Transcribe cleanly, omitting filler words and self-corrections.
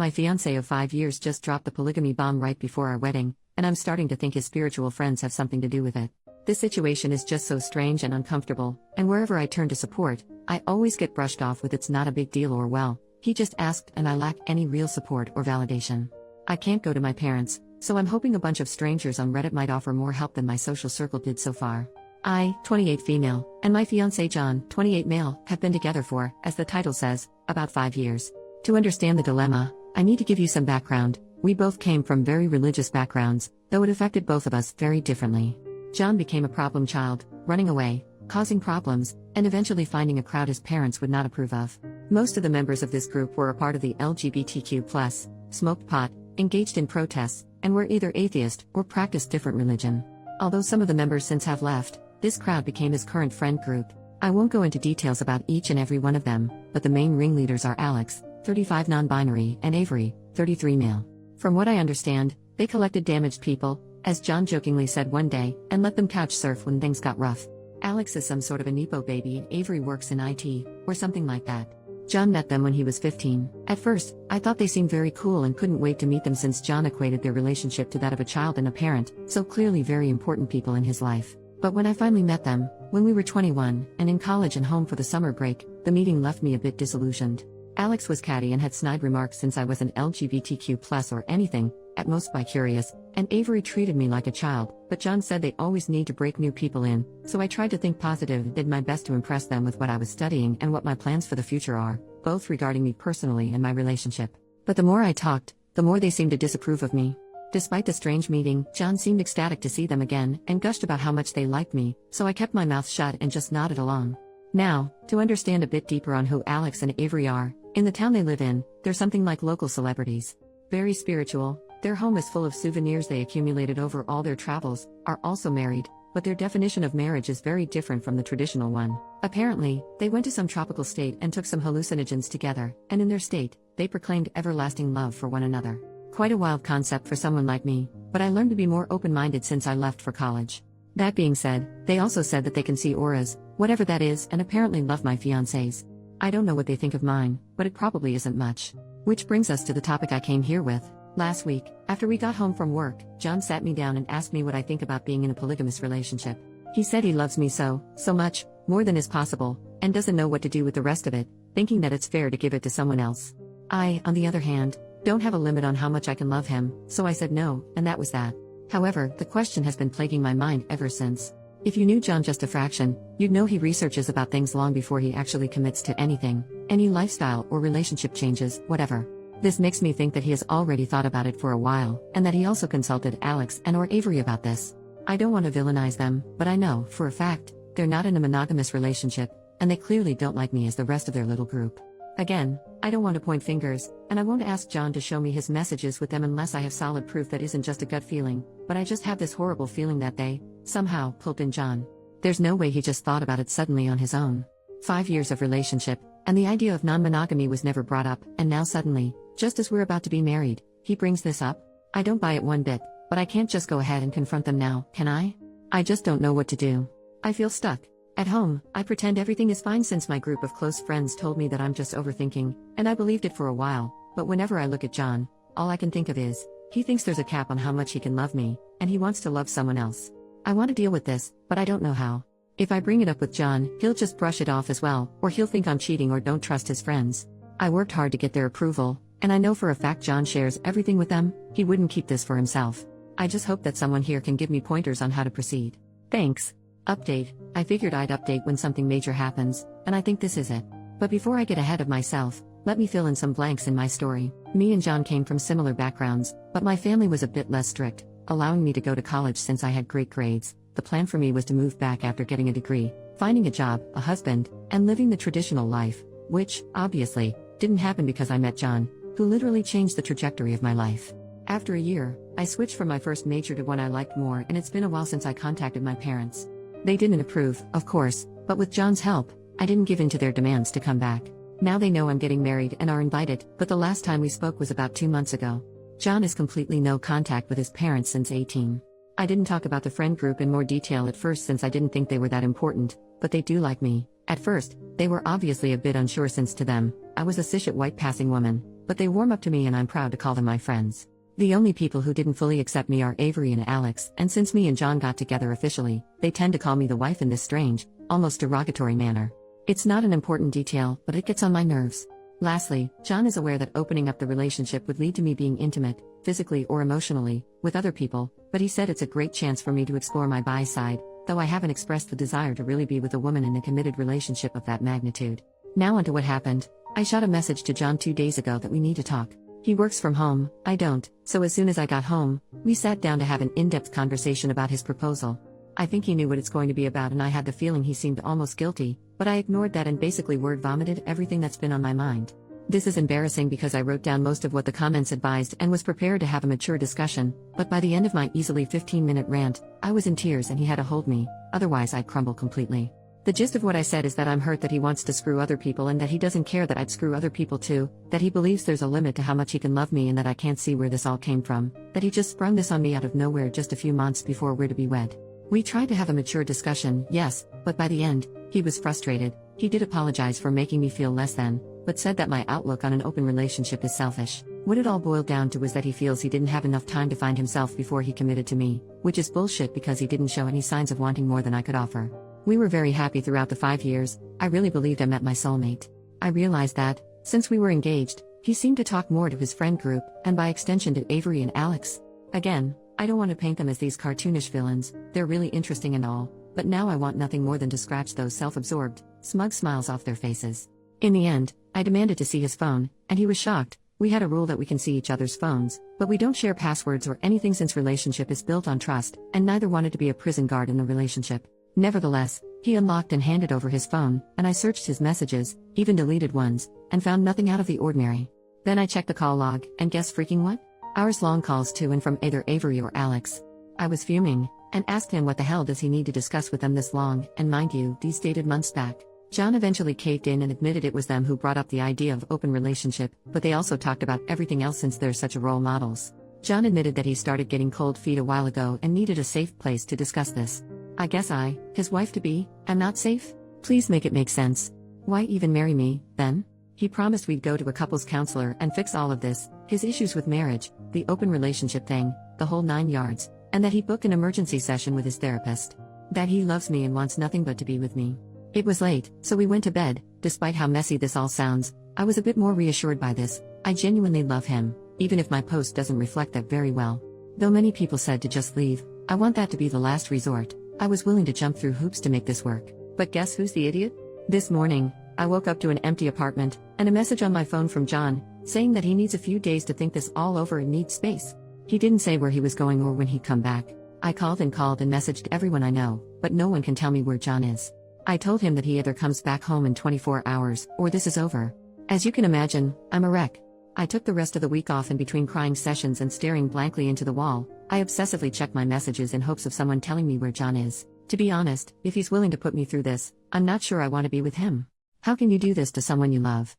My fiancé of 5 years just dropped the polygamy bomb right before our wedding, and I'm starting to think his spiritual friends have something to do with it. This situation is just so strange and uncomfortable, and wherever I turn to support, I always get brushed off with "it's not a big deal" or "well, he just asked," and I lack any real support or validation. I can't go to my parents, so I'm hoping a bunch of strangers on Reddit might offer more help than my social circle did so far. I, 28 female, and my fiancé John, 28 male, have been together for, as the title says, about 5 years. To understand the dilemma, I need to give you some background. We both came from very religious backgrounds, though it affected both of us very differently. John became a problem child, running away, causing problems, and eventually finding a crowd his parents would not approve of. Most of the members of this group were a part of the LGBTQ+, smoked pot, engaged in protests, and were either atheist or practiced different religion. Although some of the members since have left, this crowd became his current friend group. I won't go into details about each and every one of them, but the main ringleaders are Alex, 35 non-binary, and Avery, 33 male. From what I understand, they collected damaged people, as John jokingly said one day, and let them couch surf when things got rough. Alex is some sort of a Nepo baby and Avery works in IT, or something like that. John met them when he was 15. At first, I thought they seemed very cool and couldn't wait to meet them since John equated their relationship to that of a child and a parent, so clearly very important people in his life. But when I finally met them, when we were 21, and in college and home for the summer break, the meeting left me a bit disillusioned. Alex was catty and had snide remarks since I wasn't LGBTQ+ or anything, at most bi-curious, and Avery treated me like a child, but John said they always need to break new people in, so I tried to think positive and did my best to impress them with what I was studying and what my plans for the future are, both regarding me personally and my relationship. But the more I talked, the more they seemed to disapprove of me. Despite the strange meeting, John seemed ecstatic to see them again, and gushed about how much they liked me, so I kept my mouth shut and just nodded along. Now, to understand a bit deeper on who Alex and Avery are, in the town they live in, they're something like local celebrities. Very spiritual, their home is full of souvenirs they accumulated over all their travels, are also married, but their definition of marriage is very different from the traditional one. Apparently, they went to some tropical state and took some hallucinogens together, and in their state, they proclaimed everlasting love for one another. Quite a wild concept for someone like me, but I learned to be more open-minded since I left for college. That being said, they also said that they can see auras, whatever that is, and apparently love my fiancés. I don't know what they think of mine, but it probably isn't much. Which brings us to the topic I came here with. Last week, after we got home from work, John sat me down and asked me what I think about being in a polygamous relationship. He said he loves me so much, more than is possible, and doesn't know what to do with the rest of it, thinking that it's fair to give it to someone else. I, on the other hand, don't have a limit on how much I can love him, so I said no, and that was that. However, the question has been plaguing my mind ever since. If you knew John just a fraction, you'd know he researches about things long before he actually commits to anything, any lifestyle or relationship changes, whatever. This makes me think that he has already thought about it for a while, and that he also consulted Alex and or Avery about this. I don't want to villainize them, but I know, for a fact, they're not in a monogamous relationship, and they clearly don't like me as the rest of their little group. Again, I don't want to point fingers, and I won't ask John to show me his messages with them unless I have solid proof that isn't just a gut feeling, but I just have this horrible feeling that they, somehow, pulled in John. There's no way he just thought about it suddenly on his own. 5 years of relationship, and the idea of non-monogamy was never brought up, and now suddenly, just as we're about to be married, he brings this up? I don't buy it one bit, but I can't just go ahead and confront them now, can I? I just don't know what to do. I feel stuck. At home, I pretend everything is fine since my group of close friends told me that I'm just overthinking, and I believed it for a while, but whenever I look at John, all I can think of is, he thinks there's a cap on how much he can love me, and he wants to love someone else. I want to deal with this, but I don't know how. If I bring it up with John, he'll just brush it off as well, or he'll think I'm cheating or don't trust his friends. I worked hard to get their approval, and I know for a fact John shares everything with them. He wouldn't keep this for himself. I just hope that someone here can give me pointers on how to proceed. Thanks. Update. I figured I'd update when something major happens, and I think this is it. But before I get ahead of myself, let me fill in some blanks in my story. Me and John came from similar backgrounds, but my family was a bit less strict, allowing me to go to college since I had great grades. The plan for me was to move back after getting a degree, finding a job, a husband, and living the traditional life, which, obviously, didn't happen because I met John, who literally changed the trajectory of my life. After a year, I switched from my first major to one I liked more, and it's been a while since I contacted my parents. They didn't approve, of course, but with John's help, I didn't give in to their demands to come back. Now they know I'm getting married and are invited, but the last time we spoke was about 2 months ago. John has completely no contact with his parents since 18. I didn't talk about the friend group in more detail at first since I didn't think they were that important, but they do like me. At first, they were obviously a bit unsure since to them, I was a cishet white passing woman, but they warm up to me and I'm proud to call them my friends. The only people who didn't fully accept me are Avery and Alex, and since me and John got together officially, they tend to call me the wife in this strange, almost derogatory manner. It's not an important detail, but it gets on my nerves. Lastly, John is aware that opening up the relationship would lead to me being intimate, physically or emotionally, with other people, but he said it's a great chance for me to explore my bi side, though I haven't expressed the desire to really be with a woman in a committed relationship of that magnitude. Now onto what happened. I shot a message to John 2 days ago that we need to talk. He works from home, I don't, so as soon as I got home, we sat down to have an in-depth conversation about his proposal. I think he knew what it's going to be about and I had the feeling he seemed almost guilty, but I ignored that and basically word vomited everything that's been on my mind. This is embarrassing because I wrote down most of what the comments advised and was prepared to have a mature discussion, but by the end of my easily 15-minute rant, I was in tears and he had to hold me, otherwise I'd crumble completely. The gist of what I said is that I'm hurt that he wants to screw other people and that he doesn't care that I'd screw other people too, that he believes there's a limit to how much he can love me and that I can't see where this all came from, that he just sprung this on me out of nowhere just a few months before we're to be wed. We tried to have a mature discussion, yes, but by the end, he was frustrated. He did apologize for making me feel less than, but said that my outlook on an open relationship is selfish. What it all boiled down to was that he feels he didn't have enough time to find himself before he committed to me, which is bullshit because he didn't show any signs of wanting more than I could offer. We were very happy throughout the 5 years. I really believed I met my soulmate. I realized that, since we were engaged, he seemed to talk more to his friend group, and by extension to Avery and Alex. Again, I don't want to paint them as these cartoonish villains, they're really interesting and all, but now I want nothing more than to scratch those self-absorbed, smug smiles off their faces. In the end, I demanded to see his phone, and he was shocked. We had a rule that we can see each other's phones, but we don't share passwords or anything since relationship is built on trust, and neither wanted to be a prison guard in the relationship. Nevertheless, he unlocked and handed over his phone, and I searched his messages, even deleted ones, and found nothing out of the ordinary. Then I checked the call log, and guess freaking what? Hours-long calls to and from either Avery or Alex. I was fuming, and asked him what the hell does he need to discuss with them this long, and mind you, these dated months back. John eventually caved in and admitted it was them who brought up the idea of open relationship, but they also talked about everything else since they're such role models. John admitted that he started getting cold feet a while ago and needed a safe place to discuss this. I guess I, his wife-to-be, am not safe? Please make it make sense. Why even marry me, then? He promised we'd go to a couples counselor and fix all of this, his issues with marriage, the open relationship thing, the whole 9 yards, and that he'd book an emergency session with his therapist. That he loves me and wants nothing but to be with me. It was late, so we went to bed. Despite how messy this all sounds, I was a bit more reassured by this. I genuinely love him, even if my post doesn't reflect that very well. Though many people said to just leave, I want that to be the last resort. I was willing to jump through hoops to make this work. But guess who's the idiot? This morning, I woke up to an empty apartment, and a message on my phone from John, saying that he needs a few days to think this all over and needs space. He didn't say where he was going or when he'd come back. I called and messaged everyone I know, but no one can tell me where John is. I told him that he either comes back home in 24 hours, or this is over. As you can imagine, I'm a wreck. I took the rest of the week off in between crying sessions and staring blankly into the wall. I obsessively checked my messages in hopes of someone telling me where John is. To be honest, if he's willing to put me through this, I'm not sure I want to be with him. How can you do this to someone you love?